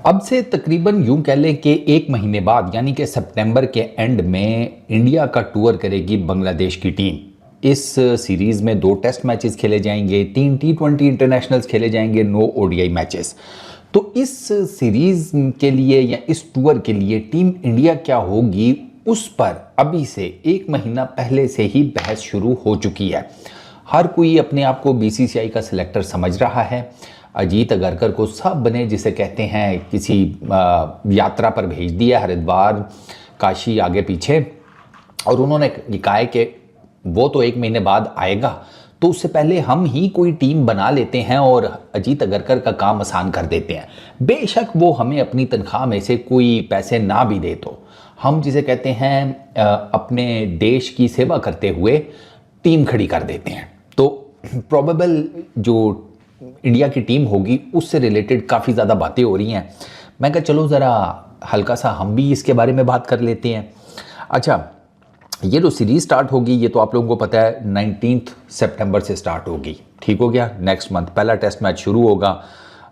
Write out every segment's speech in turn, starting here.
अब से तकरीबन यूं कह लें कि एक महीने बाद यानी कि सितंबर के एंड में इंडिया का टूर करेगी बांग्लादेश की टीम। इस सीरीज़ में 2 टेस्ट मैचेस खेले जाएंगे, 3 T20 इंटरनेशनल्स खेले जाएंगे, 9 ओडीआई मैचेस। तो इस सीरीज़ के लिए या इस टूर के लिए टीम इंडिया क्या होगी, उस पर अभी से एक महीना पहले से ही बहस शुरू हो चुकी है। हर कोई अपने आप को बीसीसीआई का सिलेक्टर समझ रहा है। अजीत अगरकर को सब ने जिसे कहते हैं किसी यात्रा पर भेज दिया, हरिद्वार, काशी, आगे पीछे, और उन्होंने कहा है कि वो तो एक महीने बाद आएगा, तो उससे पहले हम ही कोई टीम बना लेते हैं और अजीत अगरकर का काम आसान कर देते हैं। बेशक वो हमें अपनी तनख्वाह में से कोई पैसे ना भी दे, तो हम जिसे कहते हैं अपने देश की सेवा करते हुए टीम खड़ी कर देते हैं। तो प्रोबेबल जो इंडिया की टीम होगी उससे रिलेटेड काफ़ी ज़्यादा बातें हो रही हैं। मैं कहा चलो ज़रा हल्का सा हम भी इसके बारे में बात कर लेते हैं। अच्छा, ये जो सीरीज़ स्टार्ट होगी ये तो आप लोगों को पता है 19 सितंबर से स्टार्ट होगी। ठीक हो गया, नेक्स्ट मंथ पहला टेस्ट मैच शुरू होगा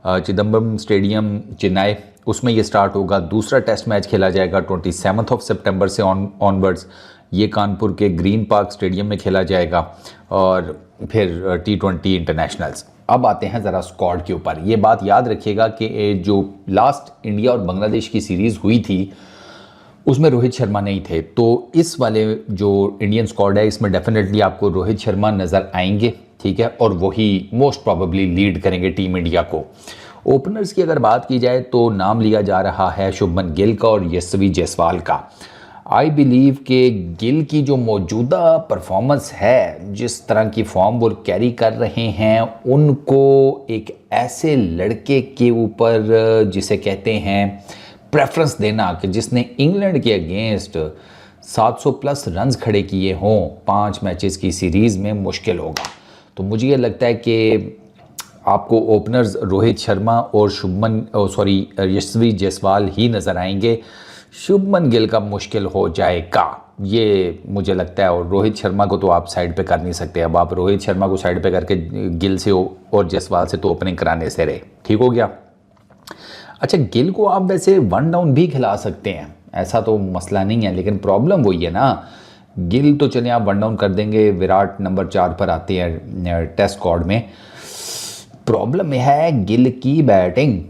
चिदम्बरम स्टेडियम चेन्नई, उसमें ये स्टार्ट होगा। दूसरा टेस्ट मैच खेला जाएगा 27 सितंबर से ऑनवर्ड्स, ये कानपुर के ग्रीन पार्क स्टेडियम में खेला जाएगा। और फिर T20 इंटरनेशनल्स। अब आते हैं ज़रा स्क्वाड के ऊपर। ये बात याद रखिएगा कि जो लास्ट इंडिया और बांग्लादेश की सीरीज़ हुई थी उसमें रोहित शर्मा नहीं थे, तो इस वाले जो इंडियन स्क्वाड है इसमें डेफिनेटली आपको रोहित शर्मा नज़र आएंगे। ठीक है, और वही मोस्ट प्रॉबेबली लीड करेंगे टीम इंडिया को। ओपनर्स की अगर बात की जाए तो नाम लिया जा रहा है शुभमन गिल का और यशस्वी जायसवाल का। आई बिलीव कि गिल की जो मौजूदा परफॉर्मेंस है, जिस तरह की फॉर्म वो कैरी कर रहे हैं, उनको एक ऐसे लड़के के ऊपर जिसे कहते हैं प्रेफरेंस देना कि जिसने इंग्लैंड के अगेंस्ट 700 प्लस रन्स खड़े किए हों 5 मैचेस की सीरीज़ में, मुश्किल होगा। तो मुझे ये लगता है कि आपको ओपनर्स रोहित शर्मा और यशस्वी जायसवाल ही नज़र आएंगे। शुभमन गिल का मुश्किल हो जाएगा, ये मुझे लगता है। और रोहित शर्मा को तो आप साइड पे कर नहीं सकते। अब आप रोहित शर्मा को साइड पे करके गिल से और जायसवाल से तो ओपनिंग कराने से रहे। ठीक हो गया। अच्छा, गिल को आप वैसे 1 डाउन भी खिला सकते हैं, ऐसा तो मसला नहीं है, लेकिन प्रॉब्लम वही है ना। गिल तो चलिए आप 1 डाउन कर देंगे, विराट नंबर 4 पर आते हैं टेस्ट स्क्वाड में। प्रॉब्लम यह है गिल की बैटिंग।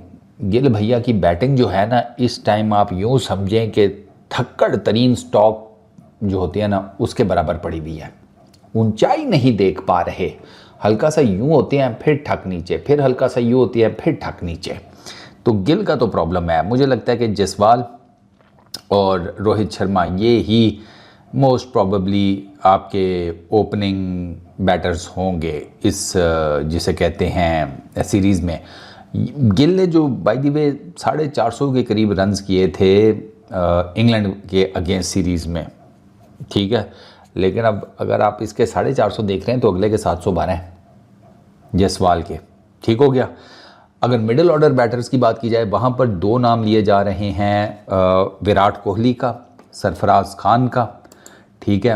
गिल भैया की बैटिंग जो है ना, इस टाइम आप यूँ समझें कि थक्कड़ तरीन स्टॉक जो होती है ना उसके बराबर पड़ी हुई है। ऊंचाई नहीं देख पा रहे, हल्का सा यूँ होते हैं फिर ठक नीचे, फिर हल्का सा यूँ होती है फिर ठक नीचे। तो गिल का तो प्रॉब्लम है। मुझे लगता है कि जायसवाल और रोहित शर्मा ये ही मोस्ट प्रॉबेबली आपके ओपनिंग बैटर्स होंगे इस जिसे कहते हैं सीरीज़ में। गिल ने जो बाय द वे 450 के करीब रन्स किए थे इंग्लैंड के अगेंस्ट सीरीज़ में, ठीक है, लेकिन अब अगर आप इसके 450 देख रहे हैं तो अगले के 712 हैं जायसवाल के। ठीक हो गया। अगर मिडिल ऑर्डर बैटर्स की बात की जाए, वहाँ पर 2 नाम लिए जा रहे हैं, विराट कोहली का, सरफराज खान का। ठीक है,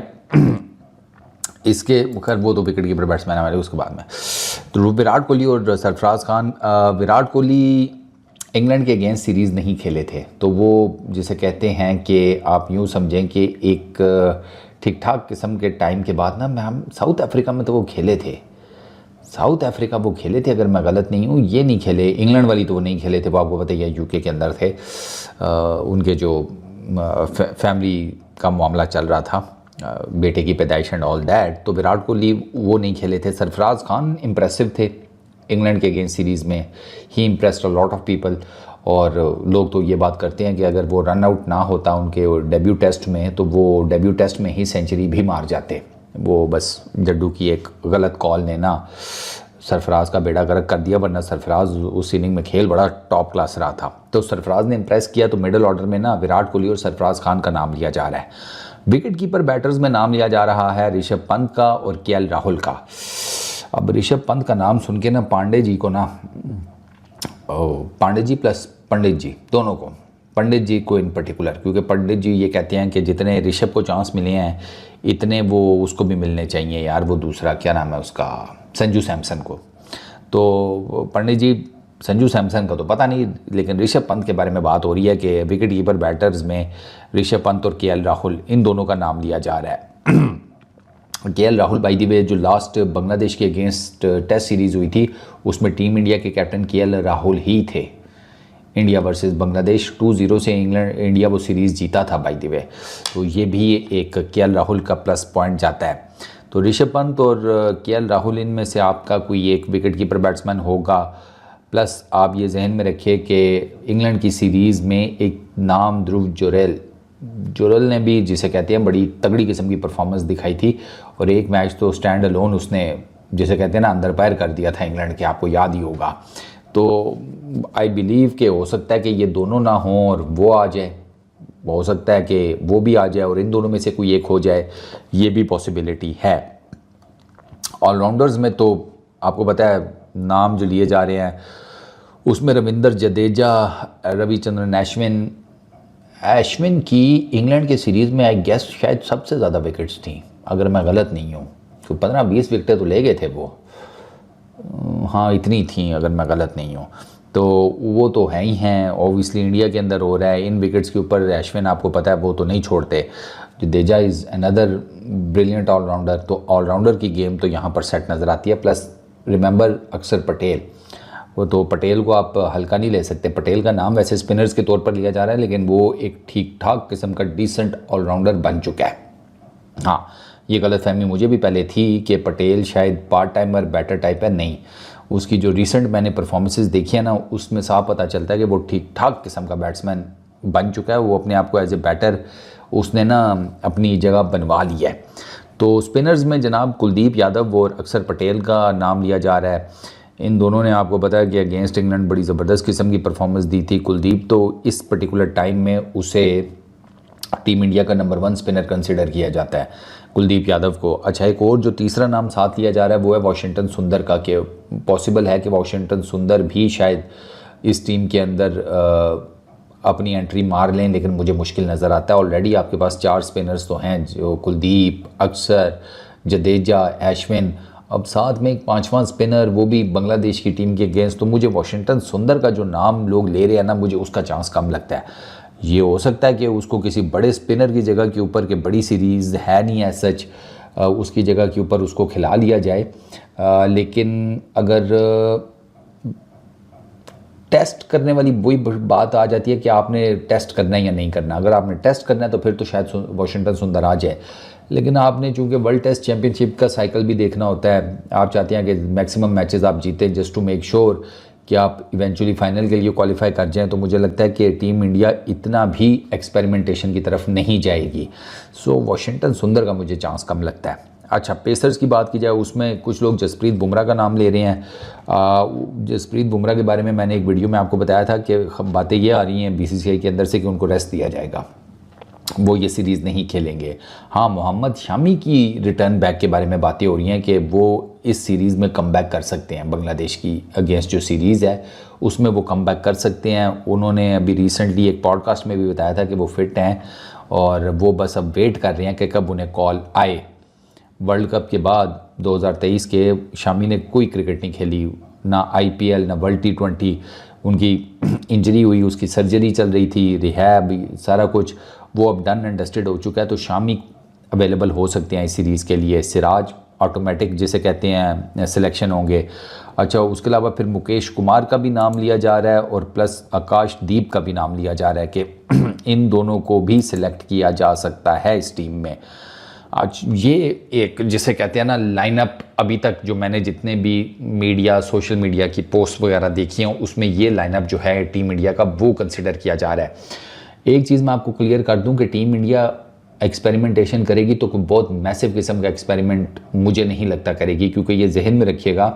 इसके खैर वो तो विकेट कीपर बैट्समैन हमारे उसके बाद में। तो विराट कोहली और सरफराज खान। विराट कोहली इंग्लैंड के अगेंस्ट सीरीज़ नहीं खेले थे, तो वो जिसे कहते हैं कि आप यूँ समझें कि एक ठीक ठाक किस्म के टाइम के बाद ना, हम साउथ अफ्रीका में तो वो खेले थे, साउथ अफ्रीका वो खेले थे अगर मैं गलत नहीं हूँ। ये नहीं खेले, इंग्लैंड वाली तो वो नहीं खेले थे, वो आपको पता ही है यूके के अंदर थे। उनके जो फैमिली का मामला चल रहा था, बेटे की पैदाइश एंड ऑल दैट, तो विराट कोहली वो नहीं खेले थे। सरफराज खान इम्प्रेसिव थे इंग्लैंड के अगेंस्ट सीरीज़ में, ही impressed a lot of people. और लोग तो ये बात करते हैं कि अगर वो रन आउट ना होता उनके डेब्यू टेस्ट में, तो वो डेब्यू टेस्ट में ही सेंचुरी भी मार जाते। वो बस जड्डू की एक गलत कॉल ने ना सरफराज का बेड़ा गर्क कर दिया, वरना सरफराज उस इनिंग में खेल बड़ा टॉप क्लास रहा था। तो सरफराज ने इम्प्रेस किया, तो मिडिल ऑर्डर में ना विराट कोहली और सरफराज खान का नाम लिया जा रहा है। विकेट कीपर बैटर्स में नाम लिया जा रहा है ऋषभ पंत का और केएल राहुल का। अब ऋषभ पंत का नाम सुन के ना पांडे जी को ना, पांडे जी प्लस पंडित जी दोनों को, पंडित जी को इन पर्टिकुलर, क्योंकि पंडित जी ये कहते हैं कि जितने ऋषभ को चांस मिले हैं इतने वो उसको भी मिलने चाहिए यार, वो दूसरा क्या नाम है उसका, संजू सैमसन को। तो पंडित जी संजू सैमसन का तो पता नहीं, लेकिन ऋषभ पंत के बारे में बात हो रही है कि विकेट कीपर बैटर्स में ऋषभ पंत और केएल राहुल, इन दोनों का नाम लिया जा रहा है। KL Rahul by the way जो लास्ट बांग्लादेश के अगेंस्ट टेस्ट सीरीज़ हुई थी उसमें टीम इंडिया के कैप्टन केएल राहुल ही थे। इंडिया वर्सेस बांग्लादेश 2-0 से इंडिया वो सीरीज़ जीता था बाय द वे, तो ये भी एक केएल राहुल का प्लस पॉइंट जाता है। तो ऋषभ पंत और केएल राहुल इनमें से आपका कोई एक विकेट कीपर बैट्समैन होगा। प्लस आप ये जहन में रखिए कि इंग्लैंड की सीरीज़ में एक नाम ध्रुव जोरेल ने भी, जिसे कहते हैं, बड़ी तगड़ी किस्म की परफॉर्मेंस दिखाई थी और एक मैच तो स्टैंड अलोन उसने, जिसे कहते हैं ना, अंदर पैर कर दिया था इंग्लैंड के, आपको याद ही होगा। तो आई बिलीव कि हो सकता है कि ये दोनों ना हों और वो आ जाए, हो सकता है कि वो भी आ जाए और इन दोनों में से कोई एक हो जाए, ये भी पॉसिबिलिटी है। ऑलराउंडर्स में तो आपको पता है नाम जो लिए जा रहे हैं उसमें रविंद्र जडेजा, रविचंद्रन अश्विन की इंग्लैंड के सीरीज़ में आई गेस शायद सबसे ज़्यादा विकेट्स थी, अगर मैं गलत नहीं हूँ, तो 15-20 विकेटें तो ले गए थे वो, हाँ इतनी थी अगर मैं गलत नहीं हूँ। तो वो तो है ही हैं, ऑब्वियसली इंडिया के अंदर हो रहा है। इन विकेट्स के ऊपर अश्विन आपको पता है वो तो नहीं छोड़ते। Jadeja is another brilliant all-rounder, तो ऑलराउंडर की गेम तो यहाँ पर सेट नज़र आती है। प्लस रिमेंबर अक्षर पटेल, वो तो पटेल को आप हल्का नहीं ले सकते। पटेल का नाम वैसे स्पिनर्स के तौर पर लिया जा रहा है, लेकिन वो एक ठीक ठाक किस्म का डिसेंट ऑलराउंडर बन चुका है। हाँ, ये गलतफहमी मुझे भी पहले थी कि पटेल शायद पार्ट टाइमर बैटर टाइप है, नहीं, उसकी जो रिसेंट मैंने परफॉर्मेंसेस देखी है ना, उसमें साफ पता चलता है कि वो ठीक ठाक किस्म का बैट्समैन बन चुका है। वो अपने आप को एज ए बैटर उसने ना अपनी जगह बनवा लिया है। तो स्पिनर्स में जनाब कुलदीप यादव और अक्षर पटेल का नाम लिया जा रहा है। इन दोनों ने आपको पता है कि अगेंस्ट इंग्लैंड बड़ी ज़बरदस्त किस्म की परफॉर्मेंस दी थी। कुलदीप तो इस पर्टिकुलर टाइम में उसे टीम इंडिया का नंबर 1 स्पिनर कंसिडर किया जाता है, कुलदीप यादव को। अच्छा, एक और जो तीसरा नाम साथ लिया जा रहा है वो है वाशिंगटन सुंदर का, कि पॉसिबल है कि वाशिंगटन सुंदर भी शायद इस टीम के अंदर अपनी एंट्री मार लें, लेकिन मुझे मुश्किल नज़र आता है। ऑलरेडी आपके पास 4 स्पिनर्स तो हैं, जो कुलदीप, अक्षर, जडेजा, अश्विन, अब साथ में एक 5वां स्पिनर, वो भी बांग्लादेश की टीम के अगेंस्ट। तो मुझे वाशिंगटन सुंदर का जो नाम लोग ले रहे हैं ना, मुझे उसका चांस कम लगता है। ये हो सकता है कि उसको किसी बड़े स्पिनर की जगह के ऊपर, के बड़ी सीरीज़ है नहीं है सच, उसकी जगह के ऊपर उसको खिला लिया जाए। लेकिन अगर टेस्ट करने वाली वही बात आ जाती है कि आपने टेस्ट करना है या नहीं करना। अगर आपने टेस्ट करना है तो फिर तो शायद वाशिंगटन सुंदर आ जाए, लेकिन आपने चूंकि वर्ल्ड टेस्ट चैंपियनशिप का साइकिल भी देखना होता है, आप चाहते हैं कि मैक्सिमम मैचेस आप जीतें जस्ट टू मेक श्योर कि आप इवेंचुअली फाइनल के लिए क्वालिफाई कर जाएं। तो मुझे लगता है कि टीम इंडिया इतना भी एक्सपेरिमेंटेशन की तरफ नहीं जाएगी। सो वाशिंगटन सुंदर का मुझे चांस कम लगता है। अच्छा, पेसर्स की बात की जाए, उसमें कुछ लोग जसप्रीत बुमराह का नाम ले रहे हैं। जसप्रीत बुमराह के बारे में मैंने एक वीडियो में आपको बताया था कि बातें ये आ रही हैं बीसीसीआई के अंदर से कि उनको रेस्ट दिया जाएगा, वो ये सीरीज़ नहीं खेलेंगे। हाँ, मोहम्मद शामी की रिटर्न बैक के बारे में बातें हो रही हैं कि वो इस सीरीज़ में कम बैक कर सकते हैं। बांग्लादेश की अगेंस्ट जो सीरीज़ है उसमें वो कम बैक कर सकते हैं। उन्होंने अभी रिसेंटली एक पॉडकास्ट में भी बताया था कि वो फिट हैं और वो बस अब वेट कर रहे हैं कि कब उन्हें कॉल आए। वर्ल्ड कप के बाद 2023 के शामी ने कोई क्रिकेट नहीं खेली, ना IPL, ना वर्ल्ड T20। उनकी इंजरी हुई, उसकी सर्जरी चल रही थी, रिहैब, सारा कुछ, वो अब डन एंड डस्टेड हो चुका है। तो शामी अवेलेबल हो सकते हैं इस सीरीज़ के लिए। सिराज ऑटोमेटिक जिसे कहते हैं सिलेक्शन होंगे। अच्छा, उसके अलावा फिर मुकेश कुमार का भी नाम लिया जा रहा है और प्लस आकाशदीप का भी नाम लिया जा रहा है कि इन दोनों को भी सिलेक्ट किया जा सकता है इस टीम में। आज ये एक जिसे कहते हैं ना लाइनअप, अभी तक जो मैंने जितने भी मीडिया, सोशल मीडिया की पोस्ट वगैरह देखी हैं, उसमें ये लाइनअप जो है टीम इंडिया का वो कंसिडर किया जा रहा है। एक चीज़ मैं आपको क्लियर कर दूं कि टीम इंडिया एक्सपेरिमेंटेशन करेगी तो कोई बहुत मैसिव किस्म का एक्सपेरिमेंट मुझे नहीं लगता करेगी, क्योंकि ये जहन में रखिएगा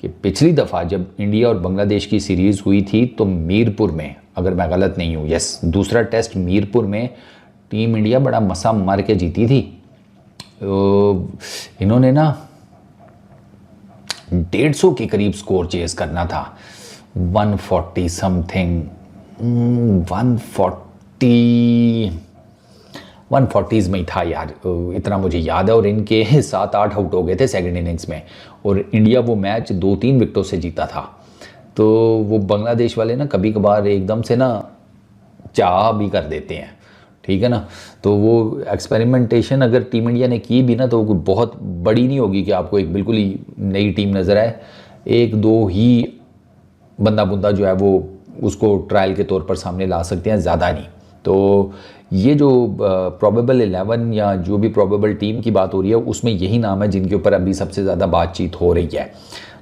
कि पिछली दफ़ा जब इंडिया और बांग्लादेश की सीरीज़ हुई थी तो मीरपुर में, अगर मैं गलत नहीं हूँ, यस, दूसरा टेस्ट मीरपुर में टीम इंडिया बड़ा मसा मार के जीती थी। इन्होंने ना 150 के करीब स्कोर चेस करना था, 140 समथिंग, 140s में ही था यार, इतना मुझे याद है। और इनके 7-8 आउट हो गए थे सेकंड इनिंग्स में, और इंडिया वो मैच 2-3 विकेटों से जीता था। तो वो बांग्लादेश वाले ना कभी कभार एकदम से ना चाह भी कर देते हैं, ठीक है ना। तो वो एक्सपेरिमेंटेशन अगर टीम इंडिया ने की भी ना तो कोई बहुत बड़ी नहीं होगी कि आपको एक बिल्कुल ही नई टीम नज़र आए, एक दो ही बंदा बुंदा जो है वो उसको ट्रायल के तौर पर सामने ला सकते हैं, ज़्यादा नहीं। तो ये जो प्रोबेबल 11 या जो भी प्रोबेबल टीम की बात हो रही है उसमें यही नाम है जिनके ऊपर अभी सबसे ज़्यादा बातचीत हो रही है।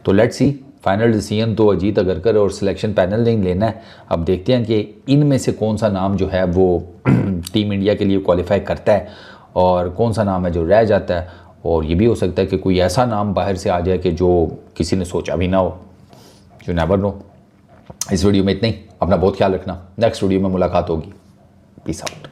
तो लेट्स सी, फाइनल डिसीजन तो अजीत अगरकर और सिलेक्शन पैनल ने लेना है। अब देखते हैं कि इनमें से कौन सा नाम जो है वो टीम इंडिया के लिए क्वालिफाई करता है और कौन सा नाम है जो रह जाता है। और ये भी हो सकता है कि कोई ऐसा नाम बाहर से आ जाए कि जो किसी ने सोचा भी ना हो, यू नेवर नो। इस वीडियो में इतना ही, अपना बहुत ख्याल रखना, नेक्स्ट वीडियो में मुलाकात होगी, पीस आउट।